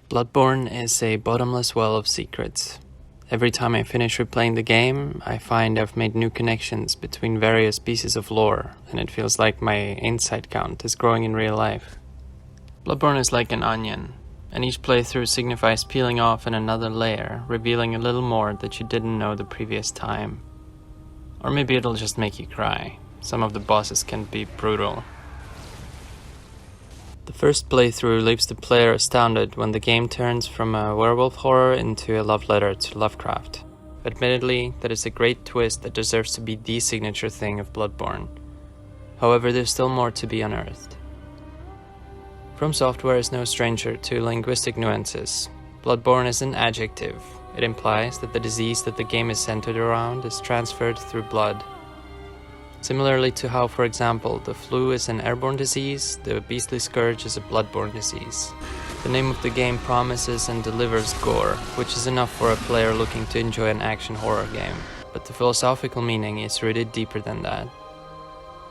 Bloodborne is a bottomless well of secrets. Every time I finish replaying the game, I find I've made new connections between various pieces of lore, and it feels like my insight count is growing in real life. Bloodborne is like an onion, and each playthrough signifies peeling off in another layer, revealing a little more that you didn't know the previous time. Or maybe it'll just make you cry. Some of the bosses can be brutal. The first playthrough leaves the player astounded when the game turns from a werewolf horror into a love letter to Lovecraft. Admittedly, that is a great twist that deserves to be the signature thing of Bloodborne. However, there's still more to be unearthed. From Software is no stranger to linguistic nuances. Bloodborne is an adjective. It implies that the disease that the game is centered around is transferred through blood. Similarly to how, for example, the flu is an airborne disease, the beastly scourge is a bloodborne disease. The name of the game promises and delivers gore, which is enough for a player looking to enjoy an action horror game, but the philosophical meaning is rooted deeper than that.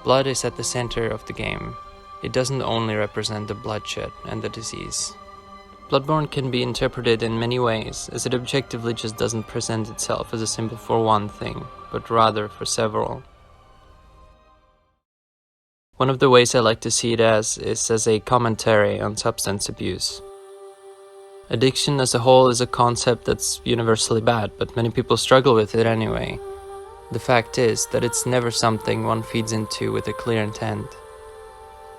Blood is at the center of the game. It doesn't only represent the bloodshed and the disease. Bloodborne can be interpreted in many ways, as it objectively just doesn't present itself as a symbol for one thing, but rather for several. One of the ways I like to see it as is as a commentary on substance abuse. Addiction as a whole is a concept that's universally bad, but many people struggle with it anyway. The fact is that it's never something one feeds into with a clear intent.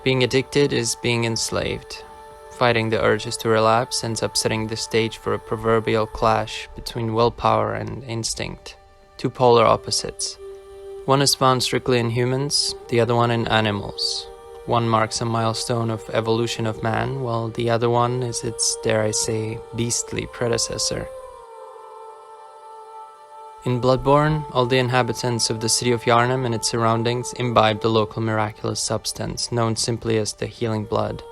Being addicted is being enslaved. Fighting the urges to relapse ends up setting the stage for a proverbial clash between willpower and instinct, two polar opposites. One is found strictly in humans, the other one in animals. One marks a milestone of evolution of man, while the other one is its, dare I say, beastly predecessor. In Bloodborne, all the inhabitants of the city of Yharnam and its surroundings imbibe the local miraculous substance, known simply as the healing blood.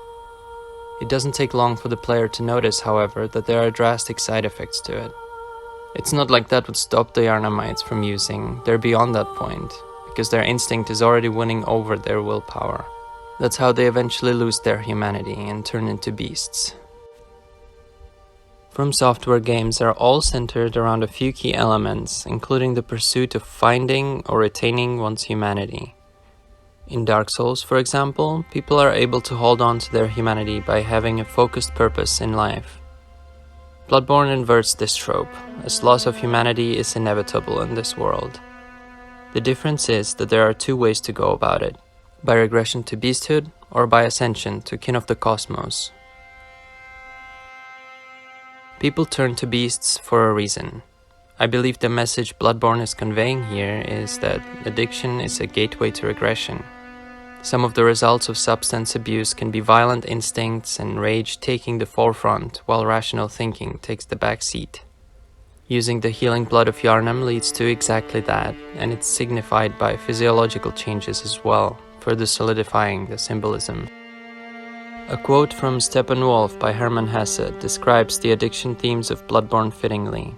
It doesn't take long for the player to notice, however, that there are drastic side effects to it. It's not like that would stop the Yharnamites from using, they're beyond that point, because their instinct is already winning over their willpower. That's how they eventually lose their humanity and turn into beasts. From Software games are all centered around a few key elements, including the pursuit of finding or retaining one's humanity. In Dark Souls, for example, people are able to hold on to their humanity by having a focused purpose in life. Bloodborne inverts this trope, as loss of humanity is inevitable in this world. The difference is that there are two ways to go about it, by regression to beasthood or by ascension to kin of the cosmos. People turn to beasts for a reason. I believe the message Bloodborne is conveying here is that addiction is a gateway to regression. Some of the results of substance abuse can be violent instincts and rage taking the forefront, while rational thinking takes the back seat. Using the healing blood of Yharnam leads to exactly that, and it's signified by physiological changes as well, further solidifying the symbolism. A quote from Steppenwolf by Hermann Hesse describes the addiction themes of Bloodborne fittingly.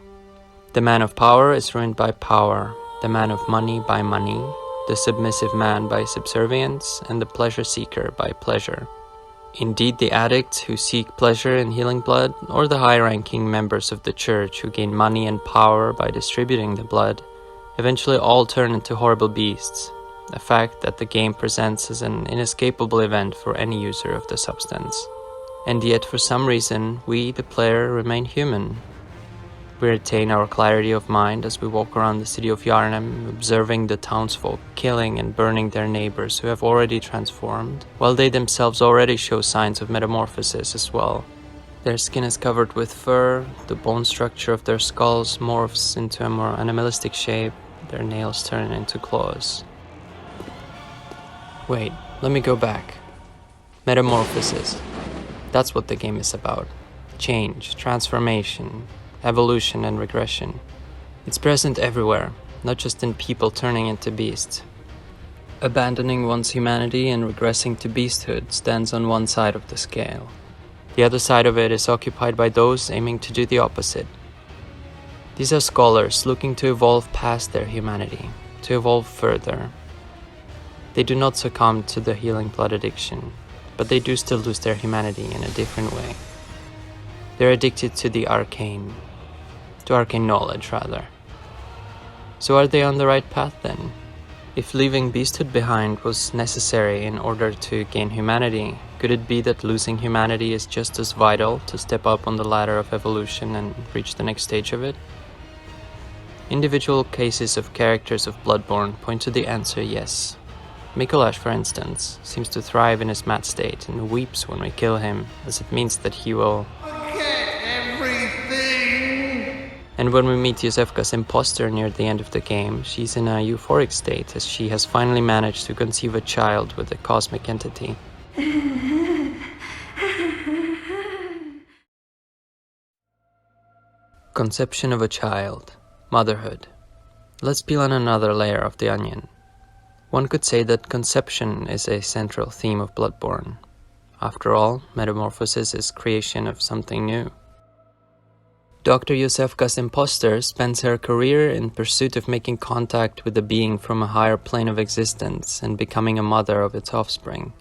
The man of power is ruined by power, the man of money by money, the submissive man by subservience, and the pleasure seeker by pleasure. Indeed, the addicts who seek pleasure in healing blood, or the high-ranking members of the church who gain money and power by distributing the blood, eventually all turn into horrible beasts, a fact that the game presents as an inescapable event for any user of the substance. And yet, for some reason, we, the player, remain human. We retain our clarity of mind as we walk around the city of Yharnam, observing the townsfolk killing and burning their neighbors who have already transformed, while they themselves already show signs of metamorphosis as well. Their skin is covered with fur, the bone structure of their skulls morphs into a more animalistic shape, their nails turn into claws. Wait, let me go back. Metamorphosis. That's what the game is about. Change, transformation, evolution and regression. It's present everywhere, not just in people turning into beasts. Abandoning one's humanity and regressing to beasthood stands on one side of the scale. The other side of it is occupied by those aiming to do the opposite. These are scholars looking to evolve past their humanity, to evolve further. They do not succumb to the healing blood addiction, but they do still lose their humanity in a different way. They're addicted to the arcane. To arcane knowledge, rather. So are they on the right path then? If leaving beasthood behind was necessary in order to gain humanity, could it be that losing humanity is just as vital to step up on the ladder of evolution and reach the next stage of it? Individual cases of characters of Bloodborne point to the answer yes. Mikolash, for instance, seems to thrive in his mad state and weeps when we kill him, as it means that he will forget everything! And when we meet Yosefka's imposter near the end of the game, she's in a euphoric state as she has finally managed to conceive a child with a cosmic entity. Conception of a child. Motherhood. Let's peel on another layer of the onion. One could say that conception is a central theme of Bloodborne. After all, metamorphosis is creation of something new. Dr. Yosefka's imposter spends her career in pursuit of making contact with a being from a higher plane of existence and becoming a mother of its offspring.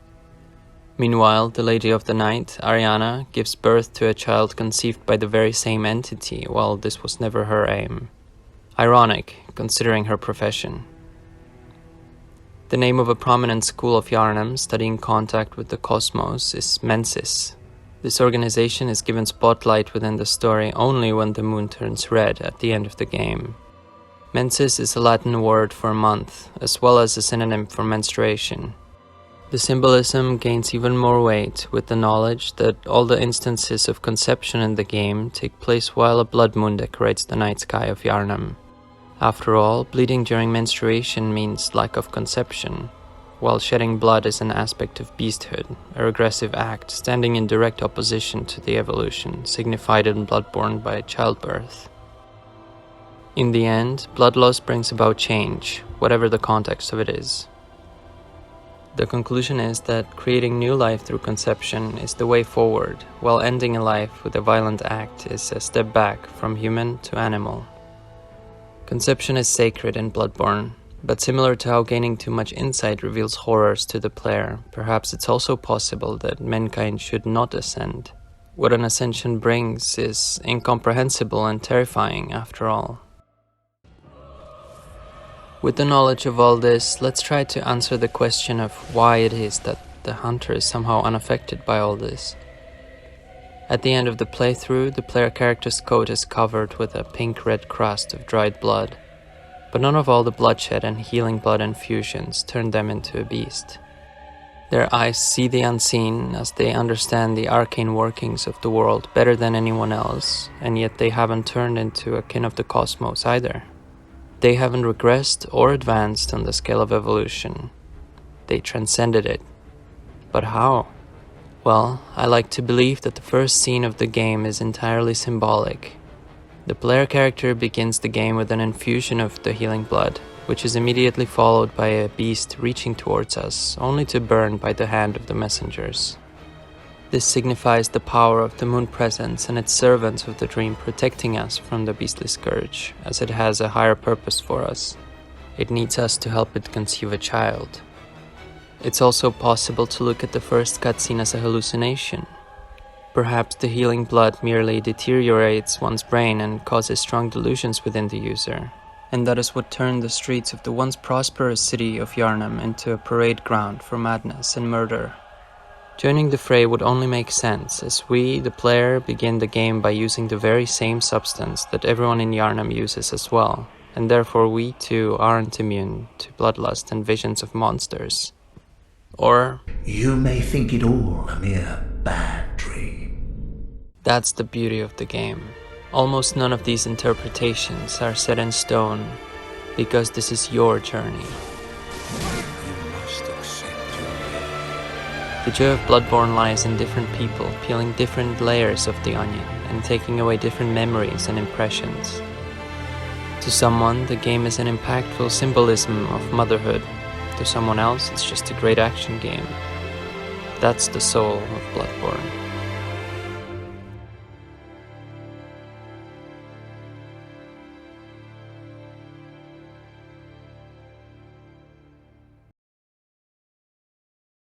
Meanwhile, the Lady of the Night, Ariana, gives birth to a child conceived by the very same entity, while this was never her aim. Ironic, considering her profession. The name of a prominent school of Yharnam studying contact with the cosmos is Mensis. This organization is given spotlight within the story only when the moon turns red at the end of the game. Mensis is a Latin word for month, as well as a synonym for menstruation. The symbolism gains even more weight with the knowledge that all the instances of conception in the game take place while a blood moon decorates the night sky of Yharnam. After all, bleeding during menstruation means lack of conception, while shedding blood is an aspect of beasthood, a regressive act standing in direct opposition to the evolution signified in Bloodborne by childbirth. In the end, blood loss brings about change, whatever the context of it is. The conclusion is that creating new life through conception is the way forward, while ending a life with a violent act is a step back from human to animal. Conception is sacred in Bloodborne, but similar to how gaining too much insight reveals horrors to the player, perhaps it's also possible that mankind should not ascend. What an ascension brings is incomprehensible and terrifying after all. With the knowledge of all this, let's try to answer the question of why it is that the hunter is somehow unaffected by all this. At the end of the playthrough, the player character's coat is covered with a pink-red crust of dried blood, but none of all the bloodshed and healing blood infusions turned them into a beast. Their eyes see the unseen as they understand the arcane workings of the world better than anyone else, and yet they haven't turned into a kin of the cosmos either. They haven't regressed or advanced on the scale of evolution. They transcended it. But how? Well, I like to believe that the first scene of the game is entirely symbolic. The player character begins the game with an infusion of the healing blood, which is immediately followed by a beast reaching towards us, only to burn by the hand of the messengers. This signifies the power of the moon presence and its servants of the dream protecting us from the beastly scourge, as it has a higher purpose for us. It needs us to help it conceive a child. It's also possible to look at the first cutscene as a hallucination. Perhaps the healing blood merely deteriorates one's brain and causes strong delusions within the user. And that is what turned the streets of the once prosperous city of Yharnam into a parade ground for madness and murder. Joining the fray would only make sense, as we, the player, begin the game by using the very same substance that everyone in Yharnam uses as well, and therefore we too aren't immune to bloodlust and visions of monsters. Or You may think it all a mere bad dream. That's the beauty of the game. Almost none of these interpretations are set in stone, because this is your journey. You must accept your fate. The joy of Bloodborne lies in different people peeling different layers of the onion and taking away different memories and impressions. To someone, the game is an impactful symbolism of motherhood. To someone else, it's just a great action game. That's the soul of Bloodborne.